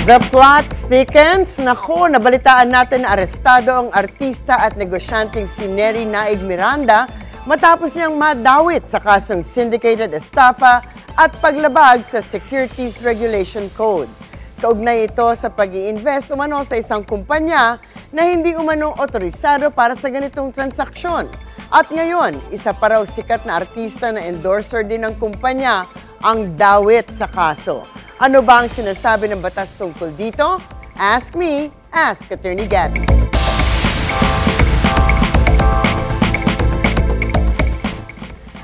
The plot thickens. Naku, nabalitaan natin na arestado ang artista at negosyanteng si Neri Naig Miranda matapos niyang madawit sa kasong syndicated estafa at paglabag sa Securities Regulation Code. Kaugnay ito sa pag-i-invest umano sa isang kumpanya na hindi umano otorisado para sa ganitong transaksyon. At ngayon, isa pa raw sikat na artista na endorser din ng kumpanya ang dawit sa kaso. Ano ba ang sinasabi ng batas tungkol dito? Ask me, ask Attorney Gabby.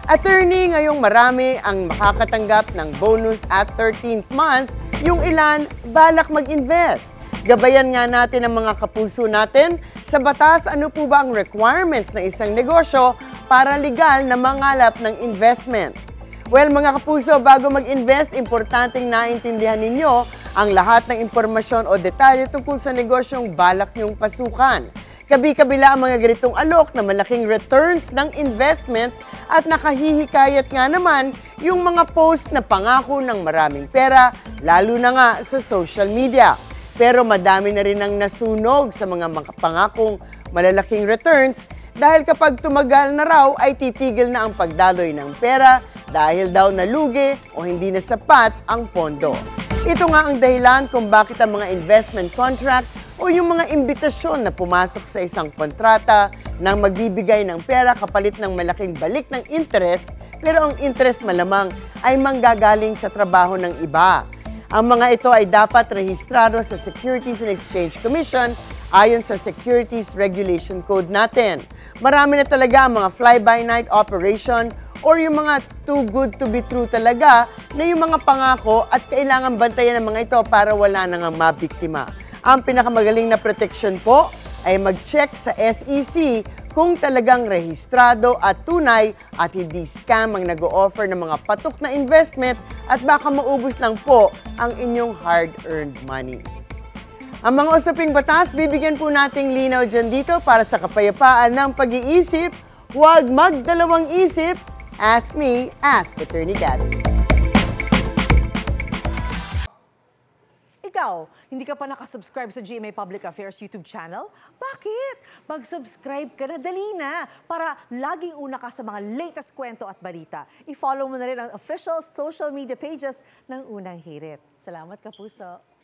Attorney, ngayong marami ang makakatanggap ng bonus at 13th month, yung ilan balak mag-invest. Gabayan nga natin ang mga kapuso natin sa batas, ano po ba ang requirements ng isang negosyo para legal na mangalap ng investment. Well, mga kapuso, bago mag-invest, importanteng naintindihan ninyo ang lahat ng impormasyon o detalye tungkol sa negosyong balak niyong pasukan. Kabi-kabila ang mga ganitong alok na malaking returns ng investment at nakahihikayat nga naman yung mga post na pangako ng maraming pera, lalo na nga sa social media. Pero madami na rin ang nasunog sa mga pangakong malalaking returns dahil kapag tumagal na raw ay titigil na ang pagdaloy ng pera dahil daw nalugi o hindi na sapat ang pondo. Ito nga ang dahilan kung bakit ang mga investment contract o yung mga imbitasyon na pumasok sa isang kontrata nang magbibigay ng pera kapalit ng malaking balik ng interest, pero ang interest malamang ay manggagaling sa trabaho ng iba. Ang mga ito ay dapat rehistrado sa Securities and Exchange Commission ayon sa Securities Regulation Code natin. Marami na talaga ang mga fly-by-night operation or yung mga too good to be true talaga na yung mga pangako at kailangan bantayan ng mga ito para wala nang mabiktima. Ang pinakamagaling na protection po ay mag-check sa SEC kung talagang rehistrado at tunay at hindi scam ang nag-o-offer ng mga patok na investment at baka maubos lang po ang inyong hard-earned money. Ang mga usaping batas, bibigyan po nating linaw dyan dito para sa kapayapaan ng pag-iisip. Huwag magdalawang isip. Ask me, ask Attorney Gabby. Ikaw, hindi ka pa nakasubscribe sa GMA Public Affairs YouTube channel? Bakit? Mag-subscribe ka na, dali na, para laging una ka sa mga latest kwento at balita. I-follow mo na rin ang official social media pages ng Unang Hirit. Salamat, Kapuso.